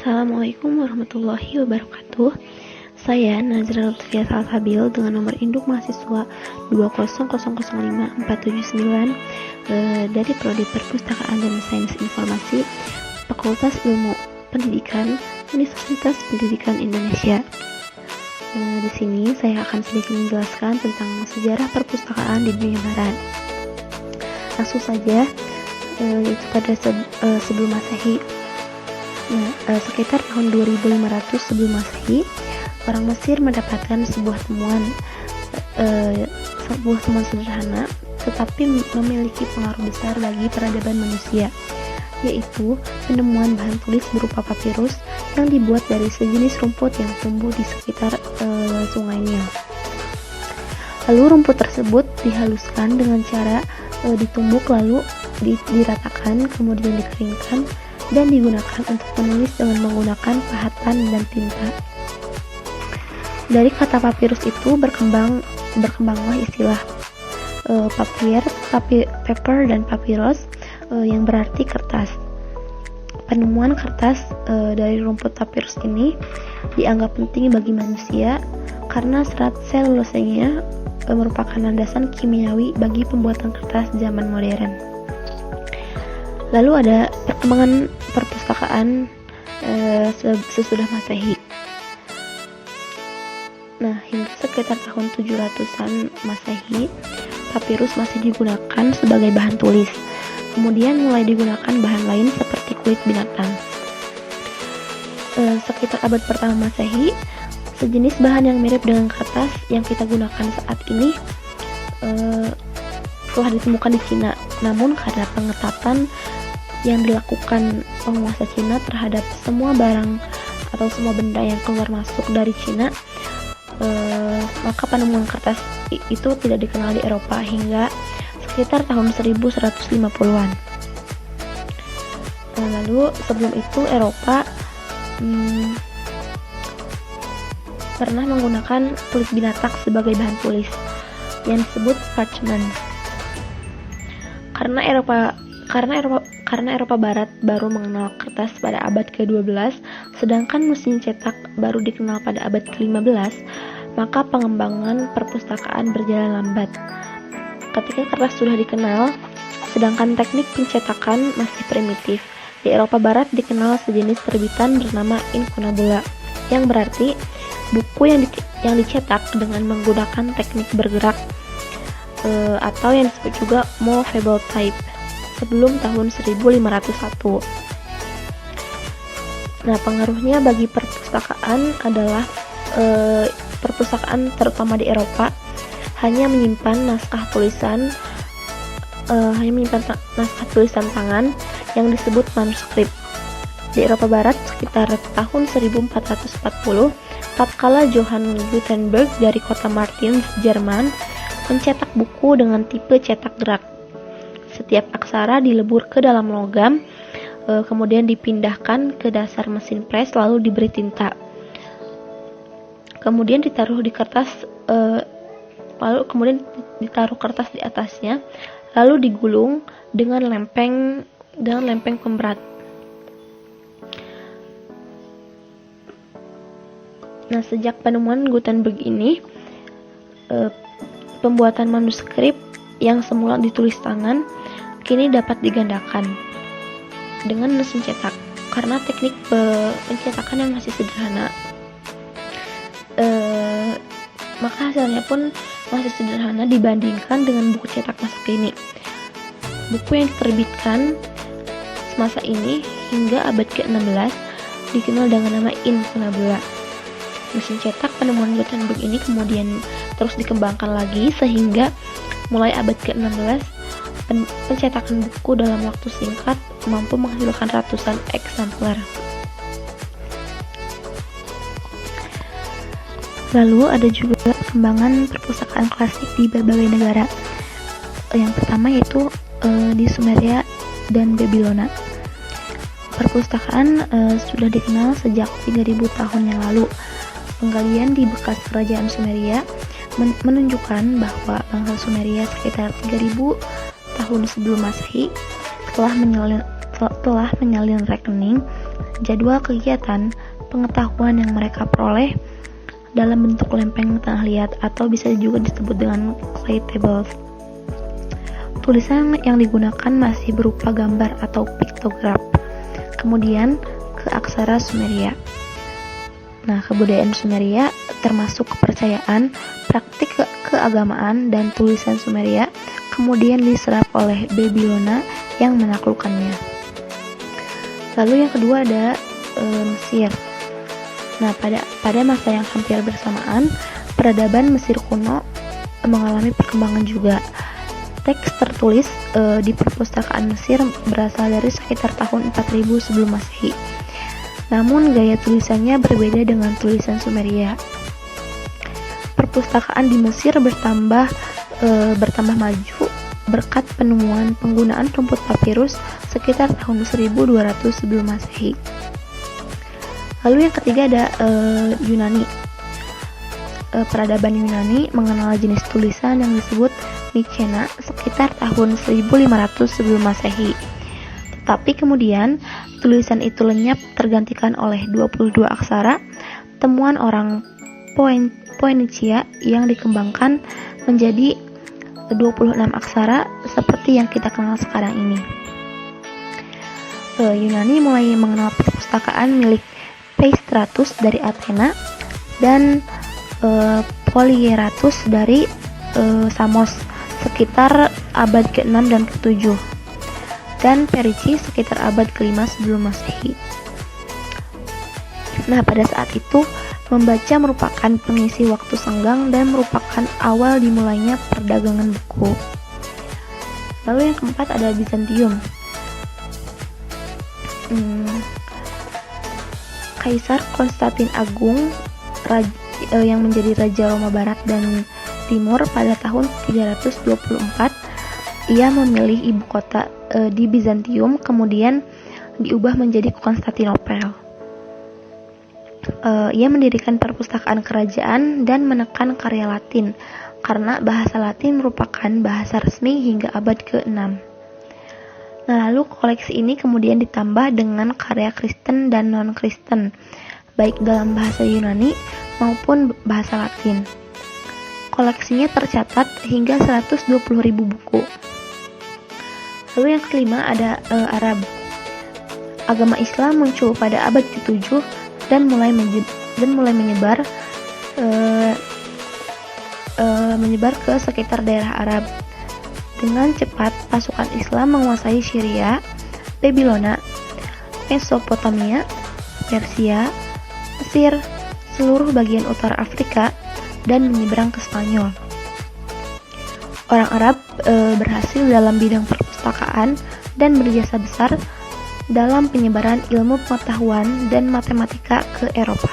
Assalamualaikum warahmatullahi wabarakatuh. Saya Nazra Lutfia Salsabil dengan nomor induk mahasiswa 2000479 dari Prodi Perpustakaan dan Sains Informasi Fakultas Ilmu Pendidikan Universitas Pendidikan Indonesia. Di sini saya akan sedikit menjelaskan tentang sejarah perpustakaan di dunia barat. Langsung saja, yaitu pada sebelum Masehi. Sekitar tahun 2500 sebelum Masehi, orang Mesir mendapatkan sebuah temuan sederhana tetapi memiliki pengaruh besar bagi peradaban manusia, yaitu penemuan bahan tulis berupa papirus yang dibuat dari sejenis rumput yang tumbuh di sekitar sungai Nil. Lalu rumput tersebut dihaluskan dengan cara ditumbuk lalu diratakan, kemudian dikeringkan dan digunakan untuk menulis dengan menggunakan pahatan dan tinta. Dari kata papirus itu berkembanglah istilah paper dan papyrus yang berarti kertas. Penemuan kertas dari rumput papirus ini dianggap penting bagi manusia karena serat selulosanya merupakan landasan kimiawi bagi pembuatan kertas zaman modern. Lalu ada perkembangan perpustakaan sesudah Masehi. Nah, hingga sekitar tahun 700-an Masehi, papirus masih digunakan sebagai bahan tulis. Kemudian mulai digunakan bahan lain seperti kulit binatang. Sekitar abad pertama Masehi, sejenis bahan yang mirip dengan kertas yang kita gunakan saat ini telah ditemukan di Cina. Namun karena pengetatan yang dilakukan penguasa Cina terhadap semua barang atau semua benda yang keluar masuk dari Cina, maka penemuan kertas itu tidak dikenal di Eropa hingga sekitar tahun 1150-an. Lalu sebelum itu Eropa pernah menggunakan kulit binatang sebagai bahan tulis yang disebut parchment. Karena Eropa Barat baru mengenal kertas pada abad ke-12, sedangkan mesin cetak baru dikenal pada abad ke-15, maka pengembangan perpustakaan berjalan lambat. Ketika kertas sudah dikenal, sedangkan teknik pencetakan masih primitif. Di Eropa Barat dikenal sejenis terbitan bernama incunabula, yang berarti buku yang dicetak dengan menggunakan teknik bergerak atau yang disebut juga movable type sebelum tahun 1501. Nah, pengaruhnya bagi perpustakaan adalah perpustakaan terutama di Eropa hanya menyimpan naskah tulisan tangan yang disebut manuskrip. Di Eropa Barat sekitar tahun 1440, tatkala Johann Gutenberg dari kota Martins, Jerman, mencetak buku dengan tipe cetak gerak. Setiap aksara dilebur ke dalam logam, kemudian dipindahkan ke dasar mesin pres lalu diberi tinta. Kemudian ditaruh kertas di atasnya, lalu digulung dengan lempeng pemberat. Nah, sejak penemuan Gutenberg ini, pembuatan manuskrip yang semula ditulis tangan kini dapat digandakan dengan mesin cetak karena teknik pencetakan yang masih sederhana. Maka hasilnya pun masih sederhana dibandingkan dengan buku cetak masa kini. Buku yang diterbitkan semasa ini hingga abad ke-16 dikenal dengan nama incunabula. Mesin cetak penemuan Gutenberg ini kemudian terus dikembangkan lagi sehingga mulai abad ke-16 pencetakan buku dalam waktu singkat mampu menghasilkan ratusan eksemplar. Lalu ada juga perkembangan perpustakaan klasik di berbagai negara. Yang pertama yaitu di Sumeria dan Babilonia. Perpustakaan sudah dikenal sejak 3000 tahun yang lalu. Penggalian di bekas kerajaan Sumeria menunjukkan bahwa bangsa Sumeria sekitar 3000 tahun sebelum Masehi telah menyalin rekening jadwal kegiatan, pengetahuan yang mereka peroleh dalam bentuk lempeng tanah liat atau bisa juga disebut dengan clay tables. Tulisan yang digunakan masih berupa gambar atau piktograf. Kemudian ke aksara Sumeria. Nah, kebudayaan Sumeria termasuk kepercayaan, praktik keagamaan, dan tulisan Sumeria kemudian diserap oleh Babylona yang menaklukkannya. Lalu yang kedua ada Mesir. Nah, pada masa yang hampir bersamaan, peradaban Mesir kuno mengalami perkembangan juga. Teks tertulis di perpustakaan Mesir berasal dari sekitar tahun 4000 sebelum Masehi. Namun gaya tulisannya berbeda dengan tulisan Sumeria. Perpustakaan di Mesir bertambah maju berkat penemuan penggunaan rumput papirus sekitar tahun 1200 sebelum Masehi. Lalu yang ketiga ada Yunani. Peradaban Yunani mengenal jenis tulisan yang disebut Mycena sekitar tahun 1500 sebelum Masehi. Tetapi kemudian tulisan itu lenyap tergantikan oleh 22 aksara, temuan orang Phoenicia yang dikembangkan menjadi 26 aksara seperti yang kita kenal sekarang ini. Yunani mulai mengenal perpustakaan milik Peistratus dari Athena dan Polyeratus dari Samos sekitar abad ke-6 dan ke-7 dan Perici sekitar abad ke-5 sebelum Masehi. Nah, pada saat itu membaca merupakan pengisi waktu senggang dan merupakan awal dimulainya perdagangan buku. Lalu yang keempat ada Bizantium. Kaisar Konstantin Agung yang menjadi Raja Roma Barat dan Timur pada tahun 324, ia memilih ibu kota di Bizantium, kemudian diubah menjadi Konstantinopel. Ia mendirikan perpustakaan kerajaan dan menekan karya Latin, karena bahasa Latin merupakan bahasa resmi hingga abad ke-6. Nah, lalu koleksi ini kemudian ditambah dengan karya Kristen dan non-Kristen, baik dalam bahasa Yunani maupun bahasa Latin. Koleksinya tercatat hingga 120.000 buku. Lalu yang kelima ada Arab. Agama Islam muncul pada abad ke-7 dan mulai menyebar ke sekitar daerah Arab. Dengan cepat, pasukan Islam menguasai Syria, Babylona, Mesopotamia, Persia, Mesir, seluruh bagian utara Afrika, dan menyeberang ke Spanyol. Orang Arab berhasil dalam bidang perpustakaan dan berjasa besar dalam penyebaran ilmu pengetahuan dan matematika ke Eropa.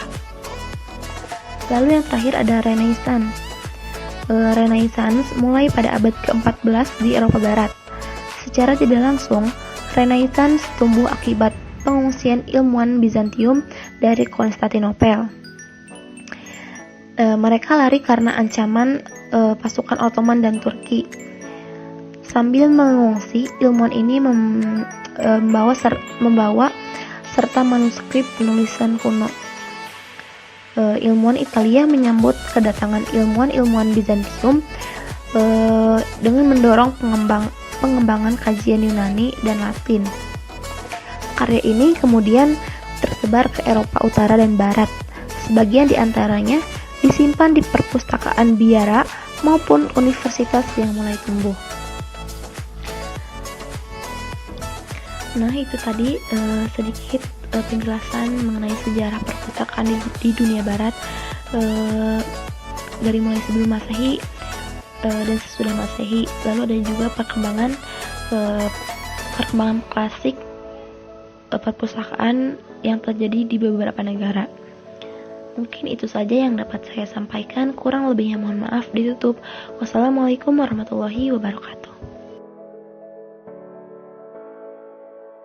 Lalu yang terakhir ada Renaissance. Renaissance mulai pada abad ke-14 di Eropa Barat. Secara tidak langsung, Renaissance tumbuh akibat pengungsian ilmuwan Bizantium dari Konstantinopel. Mereka lari karena ancaman pasukan Ottoman dan Turki. Sambil mengungsi, ilmuwan ini membawa serta manuskrip penulisan kuno. Ilmuwan Italia menyambut kedatangan ilmuwan Bizantium dengan mendorong pengembangan kajian Yunani dan Latin. Karya ini kemudian tersebar ke Eropa Utara dan Barat. Sebagian di antaranya disimpan di perpustakaan biara maupun universitas yang mulai tumbuh. Nah, itu tadi sedikit penjelasan mengenai sejarah perpustakaan di dunia barat dari mulai sebelum Masehi dan sesudah Masehi. Lalu ada juga perkembangan klasik perpustakaan yang terjadi di beberapa negara. Mungkin itu saja yang dapat saya sampaikan. Kurang lebihnya mohon maaf. Ditutup. Wassalamualaikum warahmatullahi wabarakatuh.